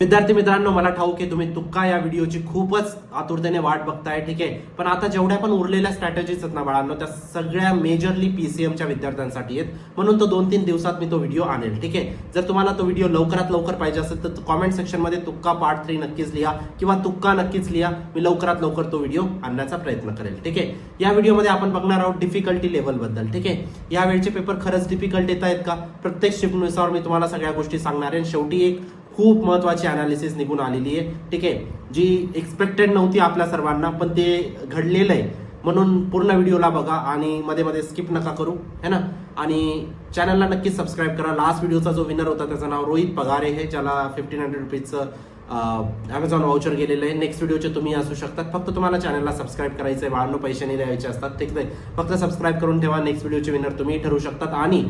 विद्यार्थी मित्रांनो, मला ठाऊक आहे तुम्ही तुक्का या व्हिडिओची खूपच आतुरतेने वाट बघताय, ठीक आहे. पण आता जेवढ्या पण उरलेल्या स्ट्रॅटेजीज आहेत ना बाळांनो, त्या सगळ्या मेजरली पीसीएमच्या विद्यार्थ्यांसाठी आहेत. म्हणून तो 2-3 दिवसात मी तो व्हिडिओ आणेल, ठीक आहे. जर तुम्हाला तो व्हिडिओ लवकरात लवकर पाहिजे असेल तर कॉमेंट सेक्शन मध्ये तुक्का पार्ट 3 नक्कीच लिहा किंवा तुक्का नक्कीच लिहा. मी लवकरात लवकर तो व्हिडिओ आणण्याचा प्रयत्न करेल, ठीक आहे. या व्हिडिओमध्ये आपण बघणार आहोत डिफिकल्टी लेवल बद्दल, ठीक आहे. या वेळचे पेपर खरंच डिफिकल्ट येत आहेत का, प्रत्येक शिफ्टनुसार मी तुम्हाला सगळ्या गोष्टी सांगणार आहे. शेवटी एक खूप महत्वाची अनालिसिस निघून आलेली आहे, ठीक आहे, जी एक्सपेक्टेड नव्हती आपल्या सर्वांना, पण ते घडलेलं आहे. म्हणून पूर्ण व्हिडिओला बघा आणि मध्ये मध्ये स्किप नका करू, है ना. आणि चॅनलला नक्की सबस्क्राईब करा. लास्ट व्हिडिओचा जो विनर होता त्याचं नाव रोहित पगारे आहे, ज्याला 1500 रुपीजचं अमेझॉन वाउचर गेलेलं आहे. नेक्स्ट व्हिडिओचे तुम्ही असू शकतात. फक्त तुम्हाला चॅनलला सबस्क्राईब करायचं आहे, बाळांनो पैसे नाही द्यायचे असतात, ठीक आहे. फक्त सबस्क्राईब करून ठेवा. नेक्स्ट व्हिडिओचे विनर तुम्ही ठरू शकतात. आणि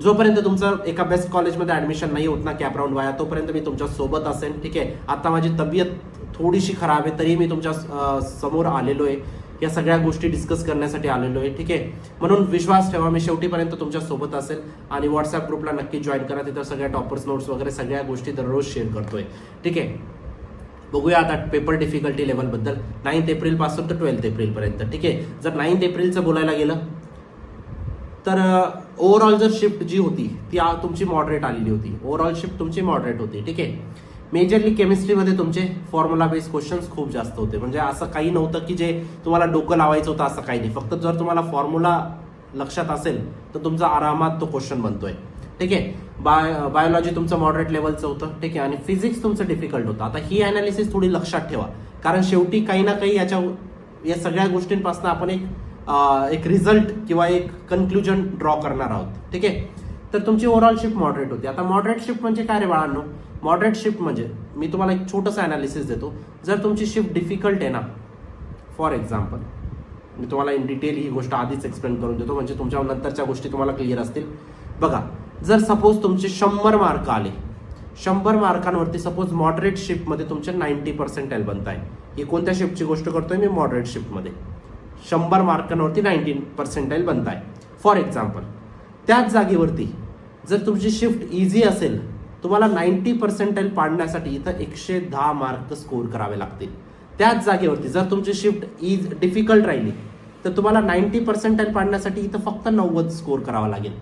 जोपर्यंत तुमचं एका बेस्ट कॉलेजमध्ये ऍडमिशन नाही होत ना कॅप राऊंड वाया, तोपर्यंत मी तुमच्या सोबत असेल, ठीक आहे. आता माझी तब्येत थोडीशी खराब आहे तरी मी तुमच्या समोर आलेलो आहे, या सगळ्या गोष्टी डिस्कस करण्यासाठी आलेलो आहे, ठीक आहे. म्हणून विश्वास ठेवा, मी शेवटीपर्यंत तुमच्या सोबत असेल. आणि व्हॉट्सअप ग्रुपला नक्की जॉईन करा, तिथं सगळ्या टॉपर्स नोट्स वगैरे सगळ्या गोष्टी दररोज शेअर करतोय, ठीक आहे. बघूया आता पेपर डिफिकल्टी लेवल बद्दल 9 एप्रिल पासून तर 12 एप्रिल पर्यंत, ठीक आहे. जर 9 एप्रिलचं बोलायला गेलं तर ओव्हरऑल जर शिफ्ट जी होती ती तुमची मॉडरेट आलेली होती. ओव्हरऑल शिफ्ट तुमची मॉडरेट होती, ठीक आहे. मेजरली केमिस्ट्रीमध्ये तुमचे फॉर्म्युला बेस्ड क्वेश्चन्स खूप जास्त होते. म्हणजे असं काही नव्हतं की जे तुम्हाला डोकं लावायचं होतं, असं काही नाही. फक्त जर तुम्हाला फॉर्म्युला लक्षात असेल तर तुमचा आरामात तो क्वेश्चन बनतोय, ठीक आहे. बायोलॉजी तुमचं मॉडरेट लेवलचं होतं, ठीक आहे. आणि फिजिक्स तुमचं डिफिकल्ट होतं. आता ही अनालिसिस थोडी लक्षात ठेवा, कारण शेवटी काही ना काही या सगळ्या गोष्टींपासून आपण एक रिझल्ट किंवा एक कन्क्लुजन ड्रॉ करणार आहोत, ठीक आहे. तर तुमची ओव्हरऑल शिफ्ट मॉडरेट होती. आता मॉडरेट शिफ्ट म्हणजे काय रे बाळांनो, मॉडरेट शिफ्ट म्हणजे मी तुम्हाला एक छोटंसं अनालिसिस देतो. जर तुमची शिफ्ट डिफिकल्ट आहे ना, फॉर एक्झाम्पल मी तुम्हाला इन डिटेल ही गोष्ट आधीच एक्सप्लेन करून देतो, म्हणजे तुमच्या नंतरच्या गोष्टी तुम्हाला क्लिअर असतील. बघा, जर सपोज तुमचे 100 मार्क आले, 100 मार्कांवरती सपोज मॉडरेट शिफ्टमध्ये तुमचे 90% बनत आहे. ही कोणत्या शिफ्टची गोष्ट करतोय मी, मॉडरेट शिफ्टमध्ये 100 मार्कांवरती 90% बनत आहे. फॉर एक्झाम्पल त्याच जागेवरती जर तुमची शिफ्ट इझी असेल, तुम्हाला 90% पाडण्यासाठी इथं 110 मार्क स्कोर करावे लागतील. त्याच जागेवरती जर तुमची शिफ्ट डिफिकल्ट राहिली तर तुम्हाला 90% पाडण्यासाठी इथं फक्त 90 स्कोर करावा लागेल.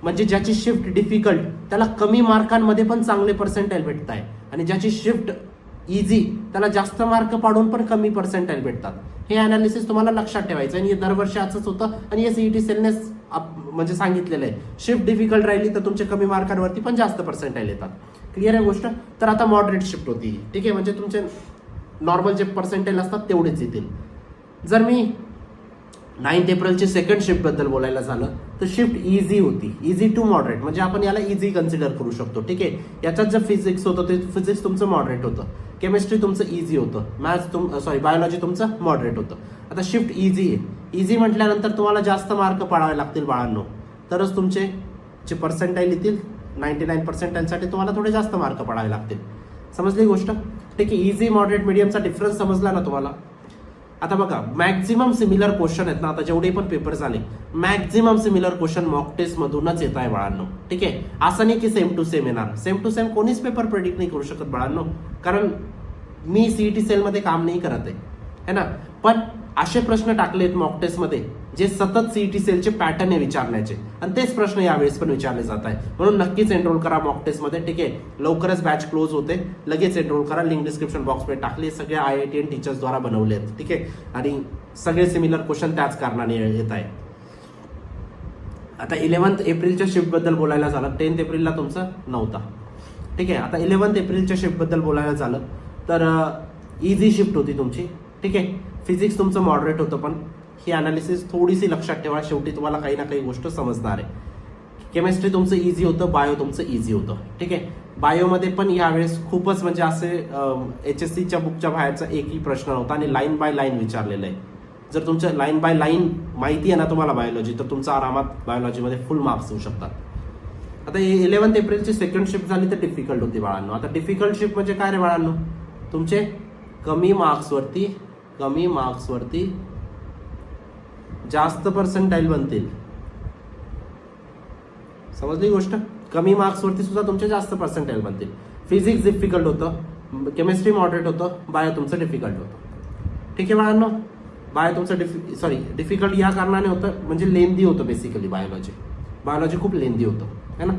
म्हणजे ज्याची शिफ्ट डिफिकल्ट त्याला कमी मार्कांमध्ये पण चांगले पर्सेंटाईल भेटत आहे, आणि ज्याची शिफ्ट इझी त्याला जास्त मार्क पाडून पण कमी पर्सेंटाईल भेटतात. हे अनालिसिस तुम्हाला लक्षात ठेवायचं आणि दरवर्षी असंच होतं. आणि हे सीईटी सेलनेस म्हणजे सांगितलेलं आहे, शिफ्ट डिफिकल्ट राहिली तर तुमचे कमी मार्कांवरती पण जास्त पर्सेंटाईल येतात. क्लिअर आहे गोष्ट. तर आता मॉडरेट शिफ्ट होती, ठीक आहे. म्हणजे तुमचे नॉर्मल जे पर्सेंटाईल असतात तेवढेच येतील. जर मी 9 एप्रिलची सेकंड शिफ्ट बद्दल बोलायला झालं तर शिफ्ट इझी होती, इझी टू मॉडरेट, म्हणजे आपण याला इझी कन्सिडर करू शकतो, ठीक आहे. याच्यात जे फिजिक्स होतं ते फिजिक्स तुमचं मॉडरेट होतं, केमिस्ट्री तुमचं इझी होतं, बायोलॉजी तुमचं मॉडरेट होतं. आता शिफ्ट इझी आहे, इझी म्हटल्यानंतर तुम्हाला जास्त मार्क पाडावे लागतील बाळांनो, तरच तुमचे जे पर्सेंटाईल येतील 99%साठी तुम्हाला थोडे जास्त मार्क पाडावे लागतील. समजली गोष्ट, ठीक आहे. इझी, मॉडरेट, मीडियमचा डिफरन्स समजला ना तुम्हाला. आता बघा, मॅक्झिमम सिमिलर क्वेश्चन आहेत ना, आता जेवढे पण पेपर झाले maximum similar question mock test मधूनच येत आहे बाळांनो, ठीक आहे. असं नाही की सेम टू सेम येणार. सेम टू सेम कोणीच पेपर प्रेडिक्ट नाही करू शकत बाळांनो, कारण मी सीईटी सेलमध्ये काम नाही करत आहे, है ना. पण असे प्रश्न टाकलेत मॉक टेस्टमध्ये जे सतत सीईटी सेलचे पॅटर्न आहे विचारण्याचे, आणि तेच प्रश्न यावेळेस पण विचारले जात आहे. म्हणून नक्कीच एनरोल करा मॉक टेस्टमध्ये, ठीक आहे. लवकरच बॅच क्लोज होते, लगेच एनरोल करा. लिंक डिस्क्रिप्शन बॉक्समध्ये टाकली, सगळे IITian टीचर्स द्वारा बनवले आहेत, ठीक आहे. आणि सगळे सिमिलर क्वेश्चन त्याच कारणाने येत आहे. आता 11 एप्रिलच्या शिफ्ट बद्दल बोलायला झालं, 10 एप्रिलला तुमचं नव्हता, ठीक आहे. आता 11 एप्रिलच्या शिफ्ट बद्दल बोलायला झालं तर इझी शिफ्ट होती तुमची, ठीक आहे. फिजिक्स तुमचं मॉडरेट होतं, पण ही अनालिसिस थोडीशी लक्षात ठेवा, शेवटी तुम्हाला काही ना काही गोष्ट समजणार आहे. केमिस्ट्री तुमचं इझी होतं, बायो तुमचं इझी होतं, ठीक आहे. बायोमध्ये पण यावेळेस खूपच म्हणजे असे HSCच्या बुकच्या बाहेरचा एकही प्रश्न नव्हता, आणि लाईन बाय लाईन विचारलेलं आहे. जर तुमचं लाईन बाय लाईन माहिती आहे ना तुम्हाला बायोलॉजी, तर तुमचं आरामात बायोलॉजीमध्ये फुल मार्क्स होऊ शकतात. आता 11 एप्रिलची सेकंड शिफ्ट झाली तर डिफिकल्ट होती बाळांनो. आता डिफिकल्ट शिफ्ट म्हणजे काय रे बाळांनो, तुमचे कमी मार्क्सवरती जास्त पर्सेंटाईल बनतील. समजली गोष्ट. कमी मार्क्सवरती सुद्धा तुमचे जास्त पर्सेंटाईल बनतील. फिजिक्स डिफिकल्ट होतं, केमिस्ट्री मॉडरेट होतं, बायो तुमचं डिफिकल्ट होतं. ठीक आहे बाळांनो, बायो तुमचं डिफिकल्ट या कारणाने होतं म्हणजे लेंदी होतं बेसिकली. बायोलॉजी खूप लेंदी होतं है ना.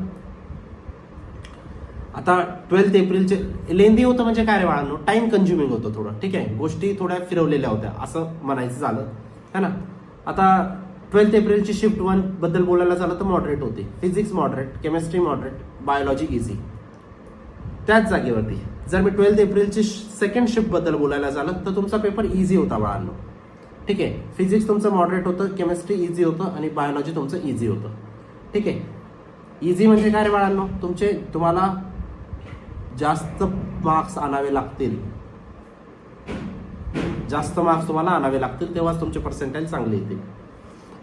आता 12 एप्रिलचे लेंदी होतं म्हणजे काय रे बाळांनो, टाइम कन्झ्युमिंग होतं थोडं. ठीक आहे, गोष्टी थोड्या फिरवलेल्या होत्या असं म्हणायचं झालं है ना. आता 12 एप्रिलची शिफ्ट 1 बद्दल बोलायला झालं तर मॉडरेट होती. Physics moderate, chemistry moderate, biology easy. त्याच जागेवरती जर मी 12 एप्रिलची सेकंड शिफ्ट बद्दल बोलायला झालं तर तुमचा पेपर इझी होता बाळांनो. ठीक आहे, फिजिक्स तुमचं मॉडरेट होतं, केमिस्ट्री इझी होतं आणि बायोलॉजी तुमचं इझी होतं. ठीक आहे, इझी म्हणजे काय रे बाळांनो, तुम्हाला जास्त मार्क्स आणावे लागतील, जास्त मार्क्स तुम्हाला आणावे लागतील तेव्हाच तुमचे पर्सेंटाईल चांगले येतील.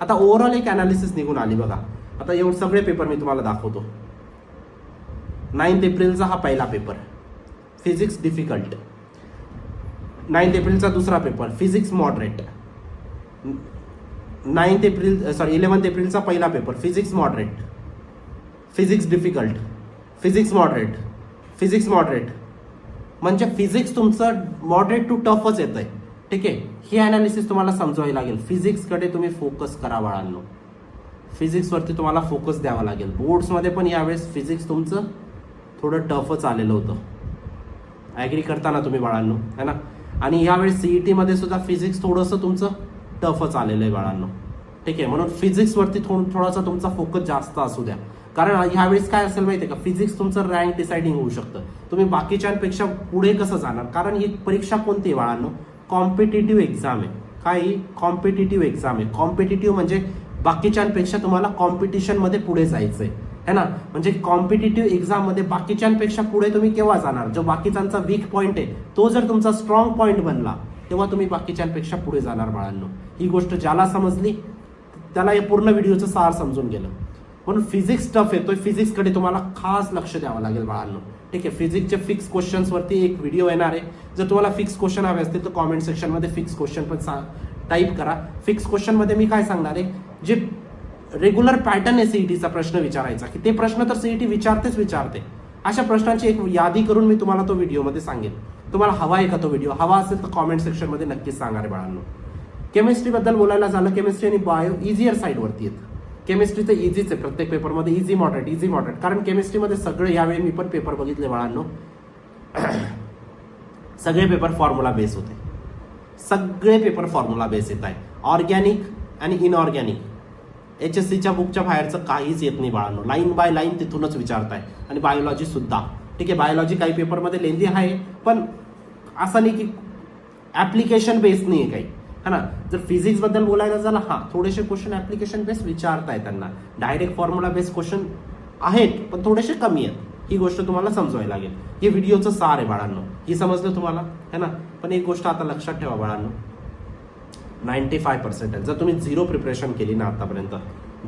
आता ओव्हरऑल एक अनालिसिस निघून आली बघा. आता एवढे सगळे पेपर मी तुम्हाला दाखवतो. 9 एप्रिलचा हा पहिला पेपर, फिजिक्स डिफिकल्ट. 9 एप्रिलचा दुसरा पेपर, फिजिक्स मॉडरेट. 11 एप्रिलचा पहिला paper, physics moderate, physics difficult, physics moderate, physics moderate. म्हणजे फिजिक्स तुमचं मॉडरेट टू टफच येत आहे. ठीक आहे, ही अनालिसिस तुम्हाला समजावी लागेल. फिजिक्सकडे तुम्ही फोकस करा बाळांनो, फिजिक्सवरती तुम्हाला फोकस द्यावा लागेल. बोर्ड्समध्ये पण यावेळेस फिजिक्स तुमचं थोडं टफच आलेलं होतं, ॲग्री करताना तुम्ही बाळांनो है ना. आणि यावेळेस सीईटी मध्ये सुद्धा फिजिक्स थोडंसं तुमचं टफच आलेलं आहे बाळांनो. ठीक आहे, म्हणून फिजिक्सवरती थोडासा तुमचा फोकस जास्त असू द्या. कारण ह्यावेळेस काय असेल माहिती आहे का, फिजिक्स तुमचं रँक डिसाइडिंग होऊ शकतं. तुम्ही बाकीच्यांपेक्षा पुढे कसं जाणार, कारण ही परीक्षा कोणती आहे बाळांनो, कॉम्पिटिटिव्ह एक्झाम आहे. काही कॉम्पिटिटिव्ह एक्झाम आहे. कॉम्पिटिटिव्ह म्हणजे बाकीच्यांपेक्षा तुम्हाला कॉम्पिटिशनमध्ये पुढे जायचंय है ना. म्हणजे कॉम्पिटिटिव्ह एक्झाम मध्ये बाकीच्यांपेक्षा पुढे तुम्ही केव्हा जाणार, जो बाकीच्यांचा वीक पॉईंट आहे तो जर तुमचा स्ट्रॉंग पॉईंट बनला तेव्हा तुम्ही बाकीच्यांपेक्षा पुढे जाणार बाळांनो. ही गोष्ट ज्याला समजली त्याला या पूर्ण व्हिडिओचं सार समजून गेलं. म्हणून फिजिक्स टफ येतोय, फिजिक्सकडे तुम्हाला खास लक्ष द्यावं लागेल बाळांनो. ठीक आहे, फिजिक्सचे फिक्स क्वेश्चन्स वरती एक व्हिडिओ येणार आहे. जर तुम्हाला फिक्स क्वेश्चन हवे असतील तर कॉमेंट सेक्शन मध्ये फिक्स क्वेश्चन पण टाईप करा. फिक्स क्वेश्चन मध्ये मी काय सांगणार आहे, जे रेग्युलर पॅटर्न आहे सीईटीचा प्रश्न विचारायचा, की ते प्रश्न तर सीईटी विचारते, अशा प्रश्नांची एक यादी करून मी तुम्हाला तो व्हिडिओमध्ये सांगेन. तुम्हाला हवा आहे का तो व्हिडिओ? हवा असेल तर कॉमेंट सेक्शन मध्ये नक्कीच सांगा रे बाळांनो. केमिस्ट्री बद्दल बोलायला झालं, केमिस्ट्री आणि बायो इझियर साईडवरती आहेत. केमिस्ट्री तर इझीच आहे, प्रत्येक पेपरमध्ये इझी मॉडरेट. कारण केमिस्ट्रीमध्ये सगळे, यावेळी मी पण पेपर बघितले बाळांनो, सगळे पेपर फॉर्म्युला बेस होते. सगळे पेपर फॉर्म्युला बेस येत आहे. ऑर्गॅनिक आणि इनऑर्गॅनिक HSCच्या बुकच्या बाहेरचं काहीच येत नाही बाळांनो. लाईन बाय लाईन तिथूनच विचारताय. आणि बायोलॉजी सुद्धा. ठीक आहे, बायोलॉजी काही पेपरमध्ये लेंदी आहे, पण असं नाही की ऍप्लिकेशन बेस नाही आहे काही है ना. जर फिजिक्स बद्दल बोलायला झालं, थोडेसे क्वेश्चन ऍप्लिकेशन बेस विचारताय त्यांना, डायरेक्ट फॉर्म्युला बेस क्वेश्चन आहेत पण थोडेसे कमी आहेत. ही गोष्ट तुम्हाला समजवायला लागेल. हे व्हिडिओचं सार आहे बाळांनो. ही समजलं तुम्हाला है ना. पण एक गोष्ट आता लक्षात ठेवा बाळांनो, 95% जर तुम्ही 0 प्रिपरेशन केली ना आतापर्यंत,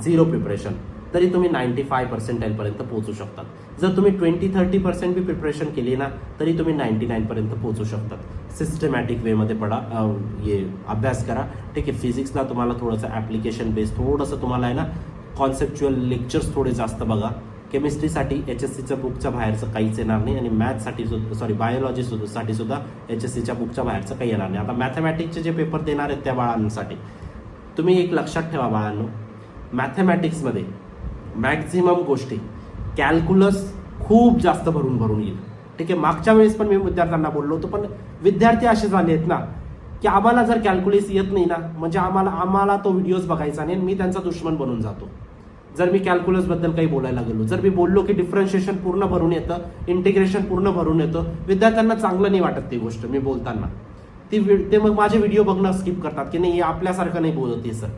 0 प्रिपरेशन, तरी तुम्ही 95% पर्यंत पोहोचू शकतात. जर तुम्ही 20-30% बी प्रिपरेशन केली ना तरी तुम्ही 99 पर्यंत पोहोचू शकतात. सिस्टमॅटिक वे मध्ये अभ्यास करा. ठीक आहे, फिजिक्सला तुम्हाला थोडंसं ऍप्लिकेशन बेस, थोडंसं तुम्हाला आहे ना कॉन्सेप्च्युअल लेक्चर्स थोडे जास्त बघा. केमिस्ट्रीसाठी HSCच्या बुकच्या बाहेरचं काहीच येणार नाही आणि मॅथ्ससाठी बायोलॉजी साठी सुद्धा HSCच्या बुकच्या बाहेरचं काही येणार नाही. आता मॅथमॅटिक्सचे जे पेपर देणार आहेत त्या बाळांसाठी तुम्ही एक लक्षात ठेवा बाळांनो, मॅथमॅटिक्समध्ये मॅक्झिमम गोष्टी कॅल्क्युलस खूप जास्त भरून येईल. ठीक आहे, मागच्या वेळेस पण मी विद्यार्थ्यांना बोललो होतो, पण विद्यार्थी असे झाले आहेत ना की आम्हाला जर कॅल्क्युलस येत नाही ना म्हणजे आम्हाला तो व्हिडिओज बघायचा नाही, मी त्यांचा दुश्मन बनून जातो. जर मी कॅल्क्युलस बद्दल काही बोलायला गेलो, जर मी बोललो की डिफरन्शिएशन पूर्ण भरून येतं, इंटिग्रेशन पूर्ण भरून येतं, विद्यार्थ्यांना चांगलं नाही वाटत ती गोष्ट मी बोलताना. ते मग माझे व्हिडिओ बघणं स्किप करतात की नाही आपल्यासारखं नाही बोलत आहे सर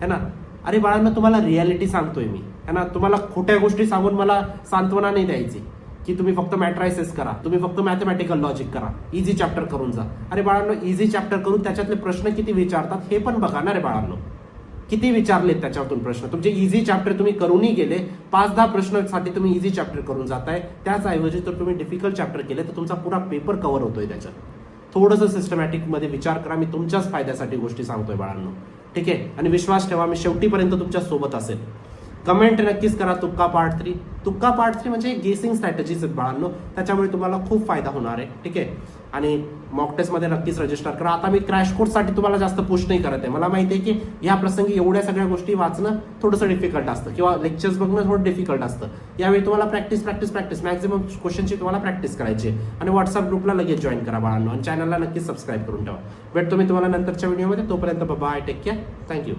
है ना. अरे बाळांना, तुम्हाला रियालिटी सांगतोय मी है ना. तुम्हाला खोट्या गोष्टी सांगून मला सांत्वना नाही द्यायची की तुम्ही फक्त मॅट्रायसेस करा, तुम्ही फक्त मॅथमॅटिकल लॉजिक करा, इझी चॅप्टर करून जा. अरे बाळांनो, इझी चॅप्टर करून त्याच्यातले प्रश्न किती विचारतात हे पण बघा ना रे बाळांनो. किती विचारलेत त्याच्यातून प्रश्न. तुमचे इझी चॅप्टर तुम्ही करूनही गेले, 5-10 प्रश्नांसाठी तुम्ही इझी चॅप्टर करून जाताय. त्याचऐवजी जर तुम्ही डिफिकल्ट चॅप्टर केले तर तुमचा पुरा पेपर कव्हर होतोय त्याच्यात. थोडंसं सिस्टमॅटिक मध्ये विचार करा. मी तुमच्याच फायद्यासाठी गोष्टी सांगतोय बाळांनो. ठीक आहे, आणि विश्वास ठेवा मी शेवटीपर्यंत तुमच्या सोबत असेल. कमेंट नक्कीच करा तुक्का पार्ट 3. तुक्का पार्ट 3 म्हणजे गेसिंग स्ट्रॅटेजीज आहेत बाळांनो, त्याच्यामुळे तुम्हाला खूप फायदा होणार आहे. ठीक आहे. आणि मॉक टेस्टमध्ये नक्कीच रजिस्टर करा. आता मी क्रॅश कोर्ससाठी तुम्हाला जास्त पुश नाही करत आहे. मला माहिती आहे की या प्रसंगी एवढ्या सगळ्या गोष्टी वाचणं थोडंसं डिफिकल्ट असतं किंवा लेक्चर्स बघणं थोडं डिफिकल्ट असतं. यावेळी तुम्हाला प्रॅक्टिस मॅक्झिमम क्वेश्चनची तुम्हाला प्रॅक्टिस करायची आहे. आणि व्हॉट्सअप ग्रुपला लगेच जॉईन करा बाळांनो आणि चॅनलला नक्कीच सबस्क्राईब करून ठेवा. भेटतो मी तुम्हाला नंतरच्या व्हिडिओमध्ये. तोपर्यंत बाय, टेक केअर, थँक्यू.